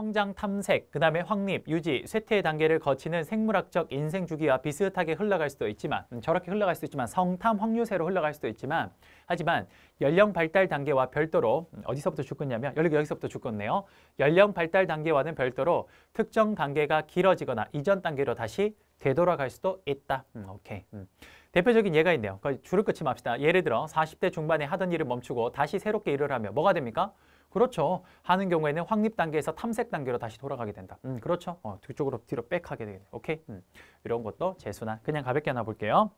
성장, 탐색, 그 다음에 확립, 유지, 쇠퇴의 단계를 거치는 생물학적 인생 주기와 비슷하게 흘러갈 수도 있지만 저렇게 흘러갈 수도 있지만 성탐, 확류세로 흘러갈 수도 있지만 하지만 연령 발달 단계와 별도로 어디서부터 죽겠냐면 여기서부터 죽겠네요. 연령 발달 단계와는 별도로 특정 단계가 길어지거나 이전 단계로 다시 되돌아갈 수도 있다. 오케이. 대표적인 예가 있네요. 줄을 끊지 맙시다. 예를 들어 40대 중반에 하던 일을 멈추고 다시 새롭게 일을 하면 뭐가 됩니까? 그렇죠. 하는 경우에는 확립 단계에서 탐색 단계로 다시 돌아가게 된다. 그렇죠. 뒤쪽으로 뒤로 빽하게 되겠네. 오케이. 이런 것도 재수나 그냥 가볍게 하나 볼게요.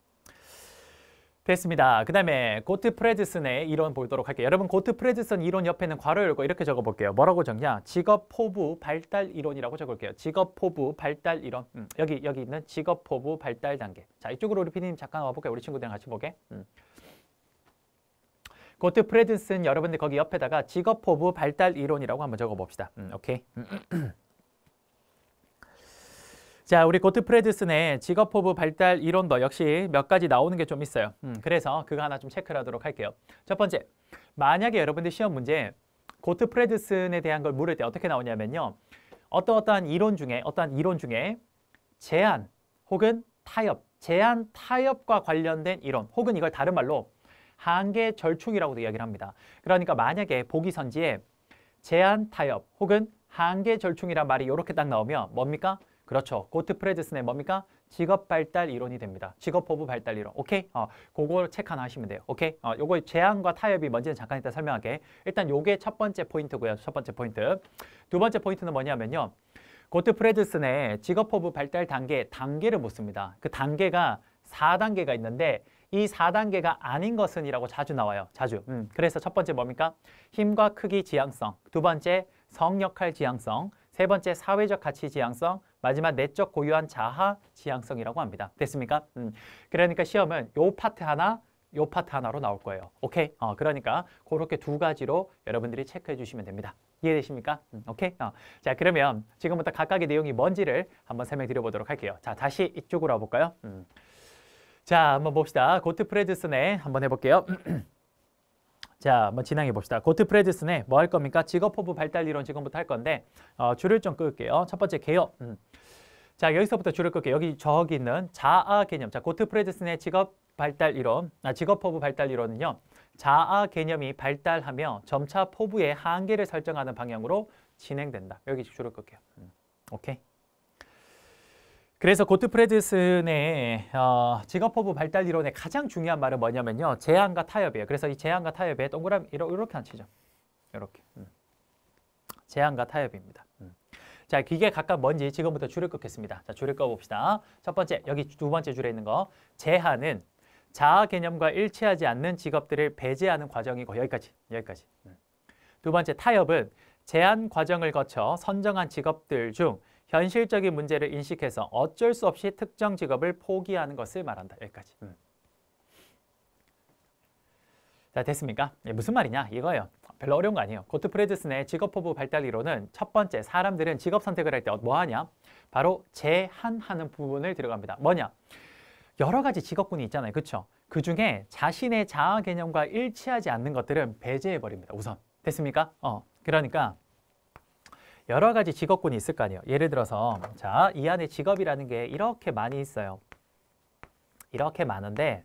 됐습니다. 그 다음에 고트프레드슨의 이론 보도록 할게요. 여러분 고트프레드슨 이론 옆에는 괄호 열고 이렇게 적어볼게요. 뭐라고 적냐? 직업포부 발달 이론이라고 적을게요. 직업포부 발달 이론. 여기 있는 직업포부 발달 단계. 자, 이쪽으로 우리 PD님 잠깐 와볼게요. 우리 친구들이랑 같이 보게. 고트프레드슨 여러분들 거기 옆에다가 직업포부 발달 이론이라고 한번 적어봅시다. 오케이. 자, 우리 고트프레드슨의 직업포부 발달 이론도 역시 몇 가지 나오는 게 좀 있어요. 그래서 그거 하나 좀 체크를 하도록 할게요. 첫 번째, 만약에 여러분들 시험 문제 고트프레드슨에 대한 걸 물을 때 어떻게 나오냐면요. 어떠한 이론 중에 제한 혹은 타협, 제한 타협과 관련된 이론 혹은 이걸 다른 말로 한계 절충이라고도 이야기를 합니다. 그러니까 만약에 보기 선지에 제한 타협 혹은 한계 절충이란 말이 이렇게 딱 나오면 뭡니까? 그렇죠. 고트프레드슨의 뭡니까? 직업 발달 이론이 됩니다. 직업포부 발달 이론. 오케이? 그거 체크 하나 하시면 돼요. 오케이? 요거 제한과 타협이 뭔지는 잠깐 이따 설명할게. 일단 요게 첫 번째 포인트고요. 첫 번째 포인트. 두 번째 포인트는 뭐냐면요. 고트프레드슨의 직업포부 발달 단계를 묻습니다. 그 단계가 4단계가 있는데 이 4단계가 아닌 것은 이라고 자주 나와요. 자주. 그래서 첫 번째 뭡니까? 힘과 크기 지향성. 두 번째 성역할 지향성. 세 번째 사회적 가치 지향성. 마지막 내적 고유한 자아 지향성이라고 합니다. 됐습니까? 그러니까 시험은 요 파트 하나로 나올 거예요. 오케이? 그러니까 그렇게 두 가지로 여러분들이 체크해 주시면 됩니다. 이해되십니까? 오케이? 자, 그러면 지금부터 각각의 내용이 뭔지를 한번 설명드려 보도록 할게요. 자, 다시 이쪽으로 와볼까요? 자, 한번 봅시다. 고트프레드슨의 한번 해볼게요. 자, 한번 진행해 봅시다. 고트프레드슨의 뭐 할 겁니까? 직업포부 발달 이론 지금부터 할 건데 줄을 좀 끌게요. 첫 번째 개요. 자, 여기서부터 줄을 끌게요. 저기 있는 자아 개념. 자, 고트프레드슨의 직업 발달 이론, 직업포부 발달 이론은요. 자아 개념이 발달하며 점차 포부의 한계를 설정하는 방향으로 진행된다. 여기 줄을 끌게요. 오케이. 그래서 고트프레드슨의 직업포부 발달 이론의 가장 중요한 말은 뭐냐면요. 제한과 타협이에요. 그래서 이 제한과 타협에 동그라미 이렇게 안 치죠. 이렇게. 제한과 타협입니다. 자, 이게 각각 뭔지 지금부터 줄을 긋겠습니다. 자, 줄을 꺼봅시다. 첫 번째, 여기 두 번째 줄에 있는 거. 제한은 자아 개념과 일치하지 않는 직업들을 배제하는 과정이고 여기까지. 두 번째, 타협은 제한 과정을 거쳐 선정한 직업들 중 현실적인 문제를 인식해서 어쩔 수 없이 특정 직업을 포기하는 것을 말한다. 여기까지. 자, 됐습니까? 무슨 말이냐? 이거예요. 별로 어려운 거 아니에요. 고트프레드슨의 직업포부 발달 이론은 첫 번째, 사람들은 직업 선택을 할 때 뭐 하냐? 바로 제한하는 부분을 들어갑니다. 뭐냐? 여러 가지 직업군이 있잖아요. 그렇죠? 그중에 자신의 자아 개념과 일치하지 않는 것들은 배제해버립니다. 우선. 됐습니까? 그러니까 여러 가지 직업군이 있을 거 아니에요. 예를 들어서 자, 이 안에 직업이라는 게 이렇게 많이 있어요. 이렇게 많은데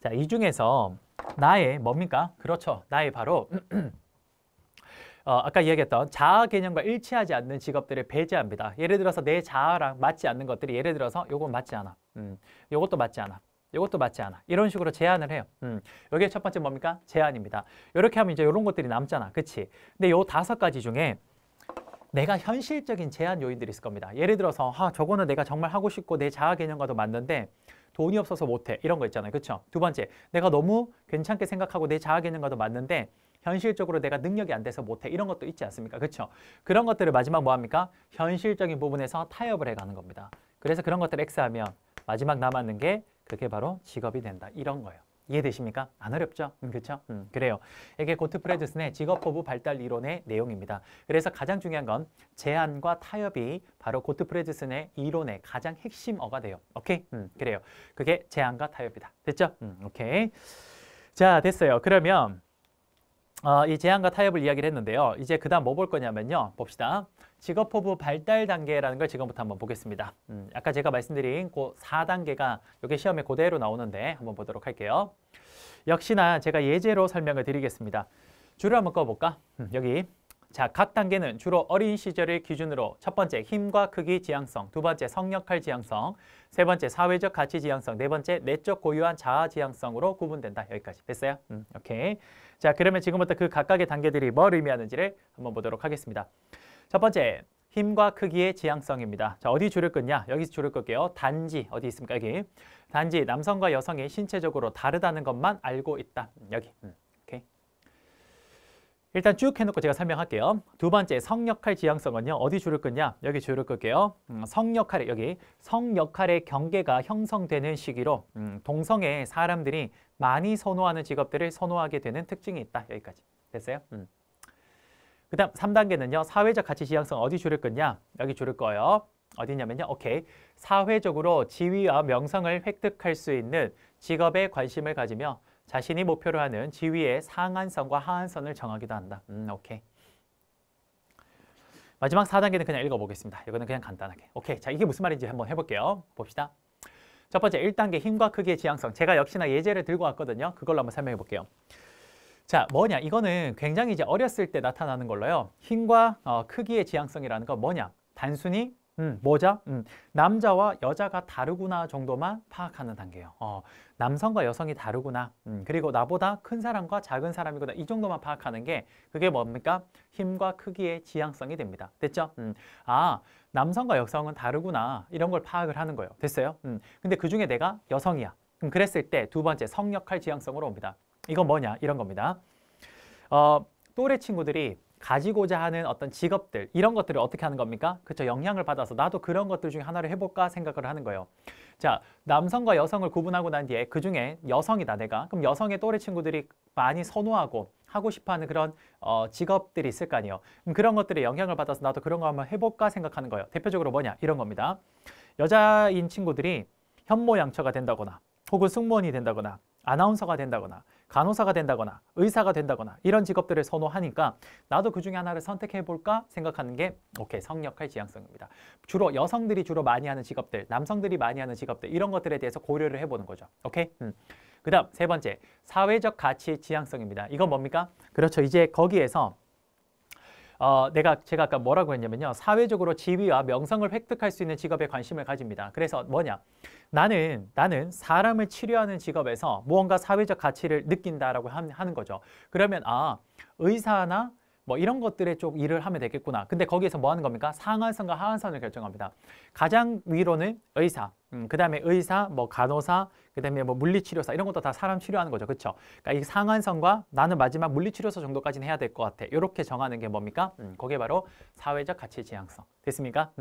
자, 이 중에서 나의 뭡니까? 그렇죠. 나의 바로 아까 이야기했던 자아 개념과 일치하지 않는 직업들을 배제합니다. 예를 들어서 내 자아랑 맞지 않는 것들이 예를 들어서 요건 맞지 않아. 요것도 맞지 않아. 이것도 맞지 않아. 이런 식으로 제한을 해요. 여기에 첫 번째 뭡니까? 제한입니다. 이렇게 하면 이제 이런 것들이 남잖아. 그치? 근데 요 5가지 중에 내가 현실적인 제한 요인들이 있을 겁니다. 예를 들어서 저거는 내가 정말 하고 싶고 내 자아 개념과도 맞는데 돈이 없어서 못해. 이런 거 있잖아요. 그렇죠? 두 번째, 내가 너무 괜찮게 생각하고 내 자아 개념과도 맞는데 현실적으로 내가 능력이 안 돼서 못해. 이런 것도 있지 않습니까? 그렇죠? 그런 것들을 마지막 뭐 합니까? 현실적인 부분에서 타협을 해가는 겁니다. 그래서 그런 것들 X하면 마지막 남았는 게 그게 바로 직업이 된다. 이런 거예요. 이해되십니까? 안 어렵죠? 그렇죠? 그래요. 이게 고트프레드슨의 직업포부 발달 이론의 내용입니다. 그래서 가장 중요한 건 제한과 타협이 바로 고트프레드슨의 이론의 가장 핵심어가 돼요. 오케이? 그래요. 그게 제한과 타협이다. 됐죠? 오케이. 자, 됐어요. 그러면 이 제한과 타협을 이야기를 했는데요. 이제 그 다음 뭐 볼 거냐면요. 봅시다. 직업포부 발달 단계라는 걸 지금부터 한번 보겠습니다. 아까 제가 말씀드린 그 4단계가 이게 시험에 그대로 나오는데 한번 보도록 할게요. 역시나 제가 예제로 설명을 드리겠습니다. 줄을 한번 꺼볼까? 여기. 자, 각 단계는 주로 어린 시절을 기준으로 첫 번째 힘과 크기 지향성, 두 번째 성역할 지향성, 세 번째 사회적 가치 지향성, 네 번째 내적 고유한 자아 지향성으로 구분된다. 여기까지 됐어요? 오케이. 자, 그러면 지금부터 그 각각의 단계들이 뭘 의미하는지를 한번 보도록 하겠습니다. 첫 번째, 힘과 크기의 지향성입니다. 자, 어디 줄을 긋냐? 여기서 줄을 끌게요. 단지, 어디 있습니까? 여기. 단지 남성과 여성이 신체적으로 다르다는 것만 알고 있다. 여기. 오케이. 일단 쭉 해놓고 제가 설명할게요. 두 번째, 성역할 지향성은요. 어디 줄을 긋냐? 여기 줄을 끌게요. 성역할의, 여기. 성역할의 경계가 형성되는 시기로 동성애 사람들이 많이 선호하는 직업들을 선호하게 되는 특징이 있다. 여기까지. 됐어요? 그 다음 3단계는요. 사회적 가치 지향성 어디 줄을 긋냐? 여기 줄을 꺼요. 어디냐면요. 오케이. 사회적으로 지위와 명성을 획득할 수 있는 직업에 관심을 가지며 자신이 목표로 하는 지위의 상한선과 하한선을 정하기도 한다. 오케이. 마지막 4단계는 그냥 읽어보겠습니다. 이거는 그냥 간단하게. 오케이. 자, 이게 무슨 말인지 한번 해볼게요. 봅시다. 첫 번째 1단계 힘과 크기의 지향성. 제가 역시나 예제를 들고 왔거든요. 그걸로 한번 설명해 볼게요. 자, 뭐냐? 이거는 굉장히 이제 어렸을 때 나타나는 걸로요. 힘과 크기의 지향성이라는 건 뭐냐? 단순히 뭐죠? 남자와 여자가 다르구나 정도만 파악하는 단계예요. 남성과 여성이 다르구나. 그리고 나보다 큰 사람과 작은 사람이구나. 이 정도만 파악하는 게 그게 뭡니까? 힘과 크기의 지향성이 됩니다. 됐죠? 아, 남성과 여성은 다르구나. 이런 걸 파악을 하는 거예요. 됐어요? 근데 그중에 내가 여성이야. 그랬을 때 두 번째 성역할 지향성으로 옵니다. 이건 뭐냐? 이런 겁니다. 또래 친구들이 가지고자 하는 어떤 직업들 이런 것들을 어떻게 하는 겁니까? 그렇죠. 영향을 받아서 나도 그런 것들 중에 하나를 해볼까 생각을 하는 거예요. 자, 남성과 여성을 구분하고 난 뒤에 그중에 여성이다 내가. 그럼 여성의 또래 친구들이 많이 선호하고 하고 싶어하는 그런 직업들이 있을 거 아니에요. 그런 것들에 영향을 받아서 나도 그런 거 한번 해볼까 생각하는 거예요. 대표적으로 뭐냐? 이런 겁니다. 여자인 친구들이 현모양처가 된다거나 혹은 승무원이 된다거나 아나운서가 된다거나 간호사가 된다거나 의사가 된다거나 이런 직업들을 선호하니까 나도 그 중에 하나를 선택해볼까 생각하는 게 오케이 성역할 지향성입니다. 주로 여성들이 주로 많이 하는 직업들, 남성들이 많이 하는 직업들 이런 것들에 대해서 고려를 해보는 거죠. 오케이? 그 다음 세 번째 사회적 가치 지향성입니다. 이건 뭡니까? 그렇죠. 이제 거기에서 제가 아까 뭐라고 했냐면요. 사회적으로 지위와 명성을 획득할 수 있는 직업에 관심을 가집니다. 그래서 뭐냐? 나는 사람을 치료하는 직업에서 무언가 사회적 가치를 느낀다라고 하는 거죠. 그러면 의사나 뭐 이런 것들에 좀 일을 하면 되겠구나. 근데 거기에서 뭐 하는 겁니까? 상한선과 하한선을 결정합니다. 가장 위로는 의사, 그 다음에 의사, 뭐 간호사, 그 다음에 뭐 물리치료사 이런 것도 다 사람 치료하는 거죠. 그렇죠? 그러니까 이 상한선과 나는 마지막 물리치료사 정도까지는 해야 될 것 같아. 이렇게 정하는 게 뭡니까? 그게 바로 사회적 가치 지향성. 됐습니까?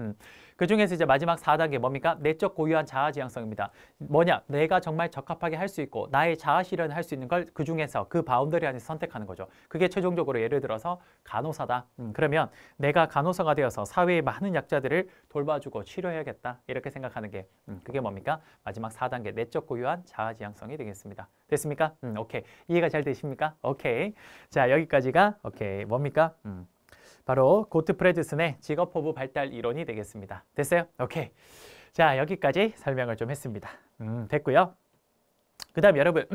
그 중에서 이제 마지막 4단계 뭡니까? 내적 고유한 자아 지향성입니다. 뭐냐? 내가 정말 적합하게 할 수 있고 나의 자아 실현을 할 수 있는 걸 그 중에서 그 바운더리 안에서 선택하는 거죠. 그게 최종적으로 예를 들어서 간호사다. 그러면 내가 간호사가 되어서 사회의 많은 약자들을 돌봐주고 치료해야겠다. 이렇게 생각하는 게 그게 뭡니까? 마지막 4단계 내적 고유한 자아 지향성이 되겠습니다. 됐습니까? 오케이. 이해가 잘 되십니까? 오케이. 자, 여기까지가 오케이. 뭡니까? 바로 고트프레드슨의 직업포부 발달 이론이 되겠습니다. 됐어요? 오케이. 자, 여기까지 설명을 좀 했습니다. 됐고요. 그 다음 여러분,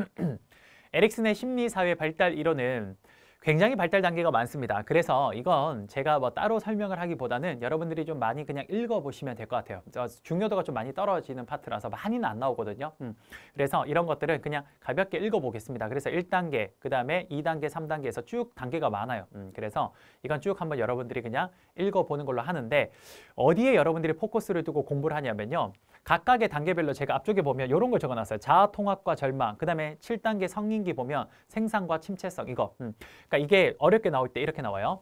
에릭슨의 심리사회 발달 이론은 굉장히 발달 단계가 많습니다. 그래서 이건 제가 뭐 따로 설명을 하기보다는 여러분들이 좀 많이 그냥 읽어보시면 될 것 같아요. 중요도가 좀 많이 떨어지는 파트라서 많이는 안 나오거든요. 그래서 이런 것들은 그냥 가볍게 읽어보겠습니다. 그래서 1단계, 그 다음에 2단계, 3단계에서 쭉 단계가 많아요. 그래서 이건 쭉 한번 여러분들이 그냥 읽어보는 걸로 하는데 어디에 여러분들이 포커스를 두고 공부를 하냐면요. 각각의 단계별로 제가 앞쪽에 보면 이런 걸 적어놨어요. 자아통합과 절망, 그 다음에 7단계 성인기 보면 생산과 침체성 이거. 그러니까 이게 어렵게 나올 때 이렇게 나와요.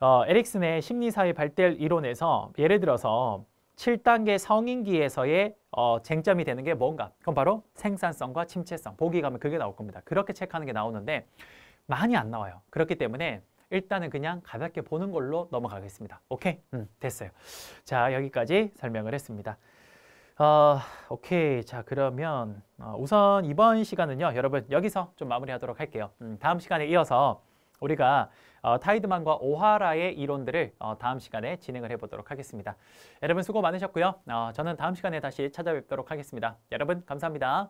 에릭슨의 심리사회 발달 이론에서 예를 들어서 7단계 성인기에서의 쟁점이 되는 게 뭔가? 그건 바로 생산성과 침체성. 보기 가면 그게 나올 겁니다. 그렇게 체크하는 게 나오는데 많이 안 나와요. 그렇기 때문에 일단은 그냥 가볍게 보는 걸로 넘어가겠습니다. 오케이? 됐어요. 자, 여기까지 설명을 했습니다. 오케이. 자, 그러면 우선 이번 시간은요. 여러분 여기서 좀 마무리하도록 할게요. 다음 시간에 이어서 우리가 타이드만과 오하라의 이론들을 다음 시간에 진행을 해보도록 하겠습니다. 여러분 수고 많으셨고요. 저는 다음 시간에 다시 찾아뵙도록 하겠습니다. 여러분 감사합니다.